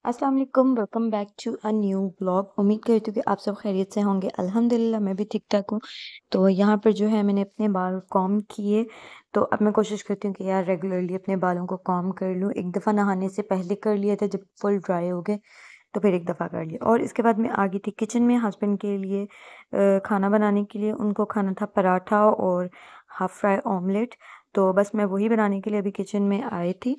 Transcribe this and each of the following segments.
अस्सलाम वालेकुम, welcome back to a new blog. उम्मीद करती हूँ कि आप सब खैरियत से होंगे। अल्हम्दुलिल्लाह मैं भी ठीक-ठाक हूँ। तो यहाँ पर जो है मैंने अपने बाल कॉम्ब किए, तो अब मैं कोशिश करती हूँ कि यार रेगुलरली अपने बालों को कॉम्ब कर लूँ। एक दफ़ा नहाने से पहले कर लिया था, जब फुल ड्राई हो गए, तो फिर एक दफ़ा कर लिया। और इसके बाद मैं आ गई थी किचन में हस्बैंड के लिए खाना बनाने के लिए। उनको खाना था पराठा और हाफ़ फ्राई ऑमलेट, तो बस मैं वही बनाने के लिए अभी किचन में आई थी।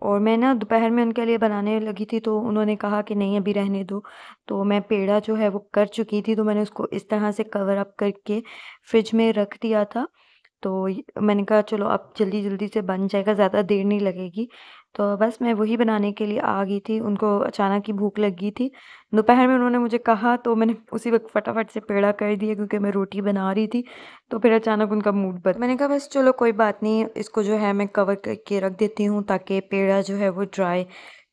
और मैं ना दोपहर में उनके लिए बनाने लगी थी, तो उन्होंने कहा कि नहीं अभी रहने दो। तो मैं पेड़ा जो है वो कर चुकी थी, तो मैंने उसको इस तरह से कवर अप करके फ्रिज में रख दिया था। तो मैंने कहा चलो अब जल्दी जल्दी से बन जाएगा, ज़्यादा देर नहीं लगेगी। तो बस मैं वही बनाने के लिए आ गई थी। उनको अचानक ही भूख लगी थी। दोपहर में उन्होंने मुझे कहा, तो मैंने उसी वक्त फटाफट से पेड़ा कर दिया, क्योंकि मैं रोटी बना रही थी। तो फिर अचानक उनका मूड बदला। मैंने कहा बस चलो कोई बात नहीं, इसको जो है मैं कवर करके रख देती हूँ ताकि पेड़ा जो है वो ड्राई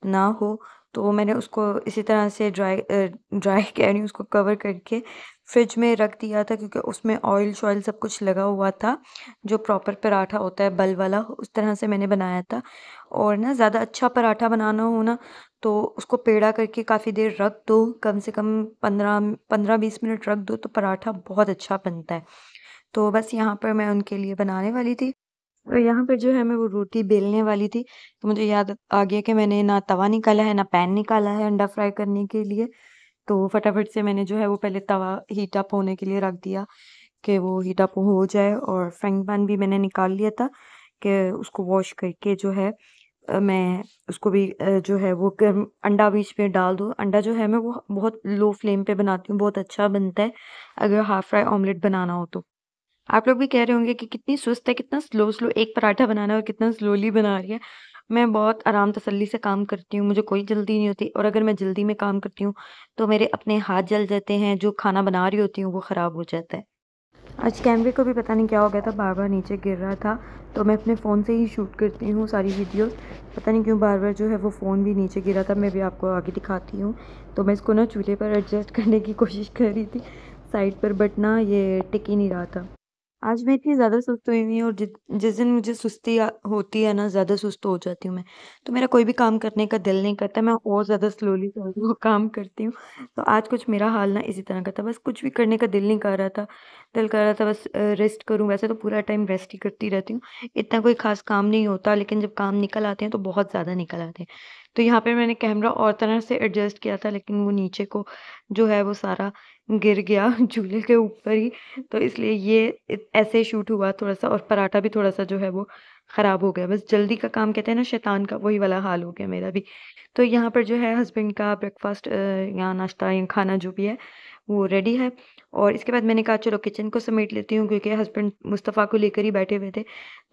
ना हो। तो मैंने उसको इसी तरह से ड्राई कह रही हूँ, उसको कवर करके फ्रिज में रख दिया था, क्योंकि उसमें ऑयल शॉयल सब कुछ लगा हुआ था। जो प्रॉपर पराठा होता है बल वाला, उस तरह से मैंने बनाया था। और ना ज़्यादा अच्छा पराठा बनाना हो ना, तो उसको पेड़ा करके काफ़ी देर रख दो, कम से कम 15-20 मिनट रख दो, तो पराठा बहुत अच्छा बनता है। तो बस यहाँ पर मैं उनके लिए बनाने वाली थी। और यहाँ पे जो है मैं वो रोटी बेलने वाली थी, तो मुझे याद आ गया कि मैंने ना तवा निकाला है, ना पैन निकाला है अंडा फ्राई करने के लिए। तो फटाफट से मैंने जो है वो पहले तवा हीट अप होने के लिए रख दिया कि वो हीट अप हो जाए। और फ्राइंग पैन भी मैंने निकाल लिया था कि उसको वॉश करके जो है मैं उसको भी जो है वो गर्म अंडा बीच में डाल दूँ। अंडा जो है मैं वो बहुत लो फ्लेम पे बनाती हूँ, बहुत अच्छा बनता है अगर हाफ फ्राई ऑमलेट बनाना हो तो। आप लोग भी कह रहे होंगे कि कितनी सुस्त है, कितना स्लो स्लो एक पराठा बनाना है और कितना स्लोली बना रही है। मैं बहुत आराम तसल्ली से काम करती हूँ, मुझे कोई जल्दी नहीं होती। और अगर मैं जल्दी में काम करती हूँ, तो मेरे अपने हाथ जल जाते हैं, जो खाना बना रही होती हूँ वो ख़राब हो जाता है। आज कैमरे को भी पता नहीं क्या हो गया था, बार-बार नीचे गिर रहा था। तो मैं अपने फ़ोन से ही शूट करती हूँ सारी वीडियोज़। पता नहीं क्यों बार-बार जो है वो फ़ोन भी नीचे गिरा था, मैं भी आपको आगे दिखाती हूँ। तो मैं इसको ना चूल्हे पर एडजस्ट करने की कोशिश कर रही थी साइड पर, बट ना ये टिक ही नहीं रहा था। आज मैं इतनी ज़्यादा सुस्त हुई हुई हूँ, और जिस दिन मुझे सुस्ती होती है ना, ज़्यादा सुस्त हो जाती हूँ मैं, तो मेरा कोई भी काम करने का दिल नहीं करता, मैं और ज़्यादा स्लोली वो काम करती हूँ। तो आज कुछ मेरा हाल ना इसी तरह का था, बस कुछ भी करने का दिल नहीं कर रहा था। दिल कर रहा था बस रेस्ट करूँ, वैसे तो पूरा टाइम रेस्ट ही करती रहती हूँ। इतना कोई ख़ास काम नहीं होता, लेकिन जब काम निकल आते हैं तो बहुत ज़्यादा निकल आते हैं। तो यहाँ पे मैंने कैमरा और तरह से एडजस्ट किया था, लेकिन वो नीचे को जो है वो सारा गिर गया चूल्हे के ऊपर ही। तो इसलिए ये ऐसे शूट हुआ थोड़ा-सा, और पराठा भी थोड़ा-सा जो है वो ख़राब हो गया। बस जल्दी का काम कहते हैं ना शैतान का, वही वाला हाल हो गया मेरा भी। तो यहाँ पर जो है हस्बैंड का ब्रेकफ़ास्ट या नाश्ता या खाना जो भी है वो रेडी है। और इसके बाद मैंने कहा चलो किचन को समेट लेती हूँ, क्योंकि हस्बैंड मुस्तफ़ा को लेकर ही बैठे हुए थे।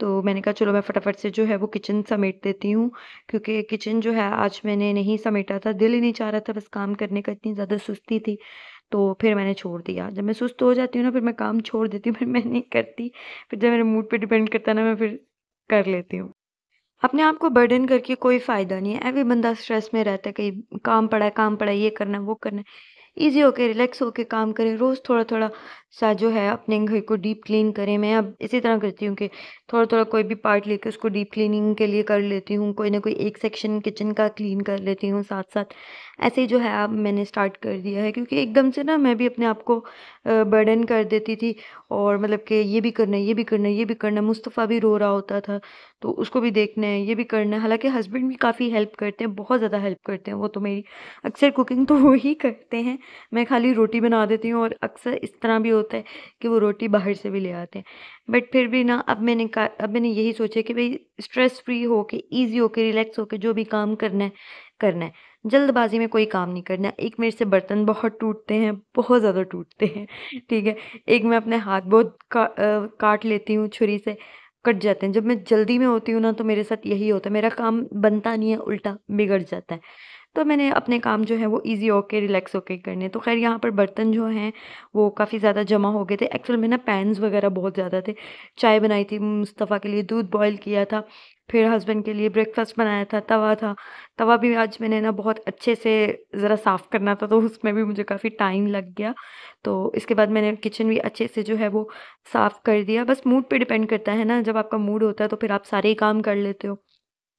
तो मैंने कहा चलो मैं फटाफट से जो है वो किचन समेट देती हूँ, क्योंकि किचन जो है आज मैंने नहीं समेटा था, दिल ही नहीं चाह रहा था बस काम करने का, इतनी ज़्यादा सुस्ती थी। तो फिर मैंने छोड़ दिया। जब मैं सुस्त हो जाती हूँ ना, फिर मैं काम छोड़ देती हूँ, फिर मैं नहीं करती। फिर जब मेरे मूड पे डिपेंड करता है ना, मैं फिर कर लेती हूँ। अपने आप को बर्डन करके कोई फ़ायदा नहीं है। ऐवे बंदा स्ट्रेस में रहता है, कहीं काम पड़ा है, ये करना है, वो करना है। ईज़ी होके रिलैक्स होके काम करें। रोज़ थोड़ा-थोड़ा सा जो है अपने घर को डीप क्लीन करें। मैं अब इसी तरह करती हूँ कि थोड़ा-थोड़ा कोई भी पार्ट लेके उसको डीप क्लीनिंग के लिए कर लेती हूँ। कोई ना कोई एक सेक्शन किचन का क्लीन कर लेती हूँ साथ-साथ। ऐसे ही जो है अब मैंने स्टार्ट कर दिया है, क्योंकि एकदम से ना मैं भी अपने आप को बर्डन कर देती थी। और मतलब कि ये भी करना है, ये भी करना है, ये भी करना है। मुस्तफ़ा भी रो रहा होता था, तो उसको भी देखना है, ये भी करना है। हालाँकि हस्बैंड भी काफ़ी हेल्प करते हैं, बहुत ज़्यादा हेल्प करते हैं। वो तो मेरी अक्सर कुकिंग तो वो ही करते हैं। मैं खाली रोटी बना देती हूँ, और अक्सर इस तरह भी होता है कि वो रोटी बाहर से भी ले आते हैं। बट फिर भी ना अब मैंने यही सोचा कि भई स्ट्रेस फ्री होके, ईज़ी होके, रिलैक्स होके जो भी काम करना है, करना है। जल्दबाज़ी में कोई काम नहीं करना है। एक मेरे से बर्तन बहुत टूटते हैं, बहुत ज़्यादा टूटते हैं, ठीक है? एक मैं अपने हाथ बहुत काट लेती हूँ छुरी से, कट जाते हैं। जब मैं जल्दी में होती हूँ ना, तो मेरे साथ यही होता है, मेरा काम बनता नहीं है, उल्टा बिगड़ जाता है। तो मैंने अपने काम जो है वो ईज़ी होके, रिलैक्स होके करने। तो ख़ैर यहाँ पर बर्तन जो हैं वो काफ़ी ज़्यादा जमा हो गए थे। एक्चुअल में ना पैन्स वग़ैरह बहुत ज़्यादा थे। चाय बनाई थी मुस्तफ़ा के लिए, दूध बॉयल किया था, फिर हस्बैंड के लिए ब्रेकफ़ास्ट बनाया था, तवा था। तवा भी आज मैंने ना बहुत अच्छे से ज़रा साफ़ करना था, तो उसमें भी मुझे काफ़ी टाइम लग गया। तो इसके बाद मैंने किचन भी अच्छे से जो है वो साफ़ कर दिया। बस मूड पे डिपेंड करता है ना, जब आपका मूड होता है तो फिर आप सारे ही काम कर लेते हो।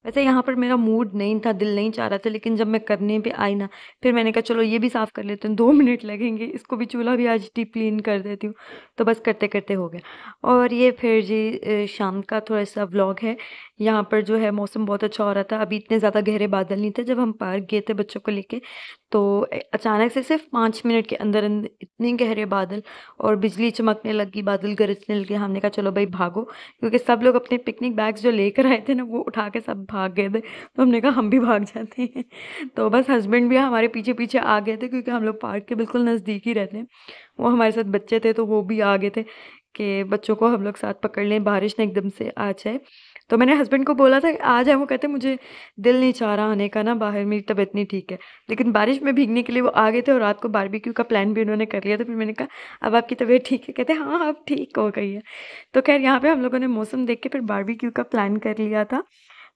वैसे यहाँ पर मेरा मूड नहीं था, दिल नहीं चाह रहा था, लेकिन जब मैं करने पे आई ना, फिर मैंने कहा चलो ये भी साफ़ कर लेते हैं, 2 मिनट लगेंगे, इसको भी चूल्हा भी आज डीप क्लीन कर देती हूँ। तो बस करते-करते हो गया। और ये फिर जी शाम का थोड़ा-सा व्लॉग है। यहाँ पर जो है मौसम बहुत अच्छा हो रहा था, अभी इतने ज़्यादा गहरे बादल नहीं थे। जब हम पार्क गए थे बच्चों को लेके, तो अचानक से सिर्फ़ 5 मिनट के अंदर-अंदर इतने गहरे बादल और बिजली चमकने लगी, बादल गरजने लगे। हमने कहा चलो भई भागो, क्योंकि सब लोग अपने पिकनिक बैग्स जो लेकर आए थे ना, वो उठा के सब भाग गए थे। तो हमने कहा हम भी भाग जाते हैं। तो बस हस्बैंड भी हमारे पीछे-पीछे आ गए थे, क्योंकि हम लोग पार्क के बिल्कुल नज़दीक ही रहते हैं। वो हमारे साथ बच्चे थे तो वो भी आ गए थे कि बच्चों को हम लोग साथ पकड़ लें, बारिश ना एकदम से आ जाए। तो मैंने हस्बैंड को बोला था आ जाएँ, वो कहते मुझे दिल नहीं चाह रहा आने का ना बाहर, मेरी तबीयत नहीं ठीक है। लेकिन बारिश में भीगने के लिए वो आ गए थे और रात को बारबेक्यू का प्लान भी उन्होंने कर लिया था। फिर मैंने कहा अब आपकी तबीयत ठीक है? कहते हाँ, अब ठीक हो गई है। तो ख़ैर यहाँ पे हम लोगों ने मौसम देख के फिर बारबेक्यू का प्लान कर लिया था।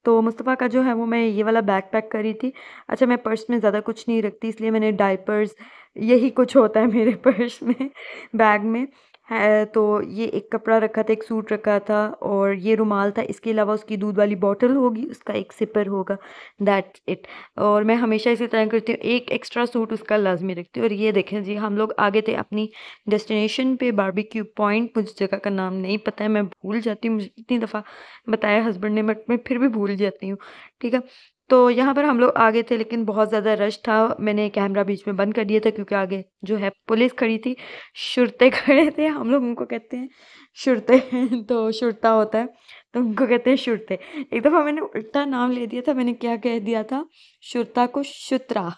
तो मुस्तफ़ा का जो है वो मैं ये वाला बैग पैक करी थी। अच्छा, मैं पर्स में ज़्यादा कुछ नहीं रखती, इसलिए मैंने डायपर्स, यही कुछ होता है मेरे पर्स में, बैग में है। तो ये एक कपड़ा रखा था, एक सूट रखा था और ये रुमाल था। इसके अलावा उसकी दूध वाली बॉटल होगी, उसका एक सिपर होगा, दैट्स इट। और मैं हमेशा इसी तरह करती हूँ, एक एक्स्ट्रा सूट उसका लाज़मी रखती हूँ। और ये देखें जी, हम लोग आ गए थे अपनी डेस्टिनेशन पे, बारबेक्यू पॉइंट। मुझे जगह का नाम नहीं पता है, मैं भूल जाती हूँ, मुझे इतनी दफ़ा बताया हस्बैंड ने, बट मैं फिर भी भूल जाती हूँ, ठीक है। तो यहाँ पर हम लोग आ गए थे, लेकिन बहुत ज़्यादा रश था। मैंने कैमरा बीच में बंद कर दिया था, क्योंकि आगे जो है पुलिस खड़ी थी, शुरते खड़े थे, हम लोग उनको कहते हैं शुरते। तो शुरता होता है, तो उनको कहते हैं शुरते। एक दफ़ा मैंने उल्टा नाम ले दिया था, मैंने क्या कह दिया था, शुरता को शुत्रा।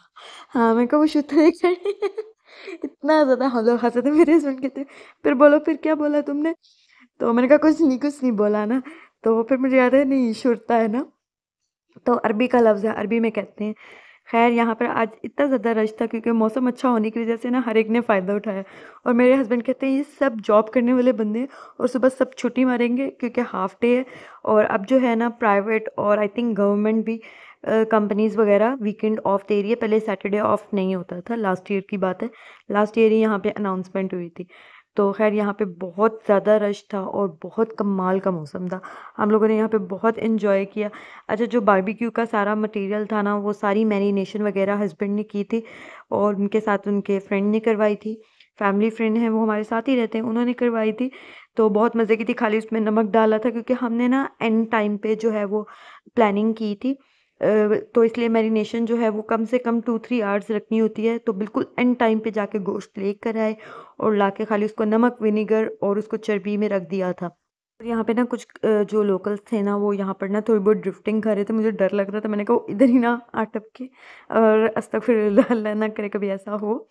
हाँ, मैंने कहा वो शुत्रे खड़े हैं। इतना ज़्यादा हम लोग हँसे थे, मेरे हस्बैंड कहते फिर बोलो, फिर क्या बोला तुमने? तो मैंने कहा कुछ नहीं बोला ना। तो फिर मुझे याद है, नहीं शुरता है ना, तो अरबी का लफ्ज़ है, अरबी में कहते हैं। ख़ैर यहाँ पर आज इतना ज़्यादा रश था, क्योंकि मौसम अच्छा होने की वज़ह से ना हर एक ने फ़ायदा उठाया। और मेरे हस्बैंड कहते हैं ये सब जॉब करने वाले बंदे हैं और सुबह सब छुट्टी मारेंगे, क्योंकि हाफ़ डे है। और अब जो है ना प्राइवेट और आई थिंक गवर्नमेंट भी कंपनीज़ वग़ैरह वीकेंड ऑफ दे रही है। पहले सैटरडे ऑफ नहीं होता था, लास्ट ईयर की बात है। लास्ट ईयर ही यहाँ पे अनाउंसमेंट हुई थी। तो ख़ैर यहाँ पे बहुत ज़्यादा रश था और बहुत कमाल का मौसम था। हम लोगों ने यहाँ पे बहुत एन्जॉय किया। अच्छा, जो बारबेक्यू का सारा मटेरियल था ना, वो सारी मैरिनेशन वग़ैरह हस्बैंड ने की थी और उनके साथ उनके फ्रेंड ने करवाई थी। फैमिली फ्रेंड हैं, वो हमारे साथ ही रहते हैं, उन्होंने करवाई थी। तो बहुत मज़े की थी, खाली उसमें नमक डाला था, क्योंकि हमने ना एंड टाइम पे जो है वो प्लानिंग की थी। तो इसलिए मैरिनेशन जो है वो कम से कम 2-3 आवर्स रखनी होती है। तो बिल्कुल एंड टाइम पे जाके गोश्त लेकर आए और लाके खाली उसको नमक, विनेगर और उसको चर्बी में रख दिया था। और यहाँ पे ना कुछ जो लोकल्स थे ना, वो यहाँ पर ना थोड़ी बहुत ड्रिफ्टिंग कर रहे थे, मुझे डर लग रहा था। मैंने कहा वो इधर ही ना अटक के और अस्तगफिरुल्लाह, अल्लाह ना करे कभी ऐसा हो।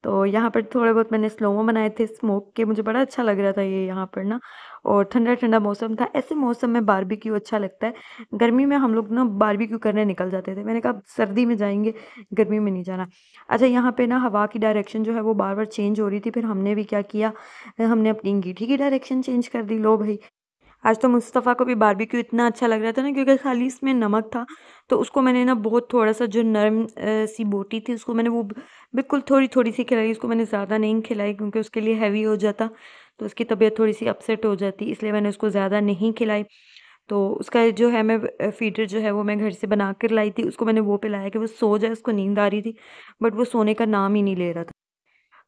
तो यहाँ पर थोड़े बहुत मैंने स्लोमो बनाए थे स्मोक के, मुझे बड़ा अच्छा लग रहा था ये यहाँ पर ना। और ठंडा-ठंडा मौसम था, ऐसे मौसम में बारबेक्यू अच्छा लगता है। गर्मी में हम लोग ना बारबेक्यू करने निकल जाते थे, मैंने कहा अब सर्दी में जाएँगे, गर्मी में नहीं जाना। अच्छा, यहाँ पे ना हवा की डायरेक्शन जो है वो बार-बार चेंज हो रही थी, फिर हमने भी क्या किया, हमने अपनी अंगीठी की डायरेक्शन चेंज कर दी। लो भई, आज तो मुस्तफ़ा को भी बारबेक्यू इतना अच्छा लग रहा था ना, क्योंकि खाली इसमें नमक था। तो उसको मैंने ना बहुत थोड़ा-सा जो नरम सी बोटी थी, उसको मैंने वो बिल्कुल थोड़ी-थोड़ी सी खिलाई, उसको मैंने ज़्यादा नहीं खिलाई, क्योंकि उसके लिए हेवी हो जाता, तो उसकी तबीयत थोड़ी-सी अपसेट हो जाती, इसलिए मैंने उसको ज़्यादा नहीं खिलाई। तो उसका जो है मैं फ़ीडर जो है वो मैं घर से बना कर लाई थी, उसको मैंने वो पिलाया कि वो सो जाए, उसको नींद आ रही थी, बट वो सोने का नाम ही नहीं ले रहा था।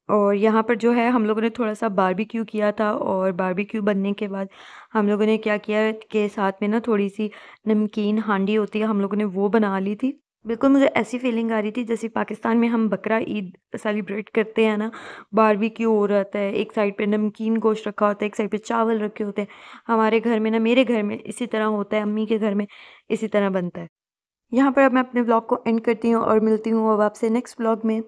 और यहाँ पर जो है हम लोगों ने थोड़ा-सा बारबेक्यू किया था, और बारबेक्यू बनने के बाद हम लोगों ने क्या किया कि साथ में ना थोड़ी-सी नमकीन हांडी होती है, हम लोगों ने वो बना ली थी। बिल्कुल मुझे ऐसी फ़ीलिंग आ रही थी जैसे पाकिस्तान में हम बकरा ईद सेलिब्रेट करते हैं ना, बारबेक्यू हो रहता है, एक साइड पे नमकीन गोश्त रखा होता है, एक साइड पे चावल रखे होते हैं। हमारे घर में ना, मेरे घर में इसी तरह होता है, अम्मी के घर में इसी तरह बनता है। यहाँ पर अब मैं अपने व्लॉग को एंड करती हूँ और मिलती हूँ अब आपसे नेक्स्ट व्लॉग में।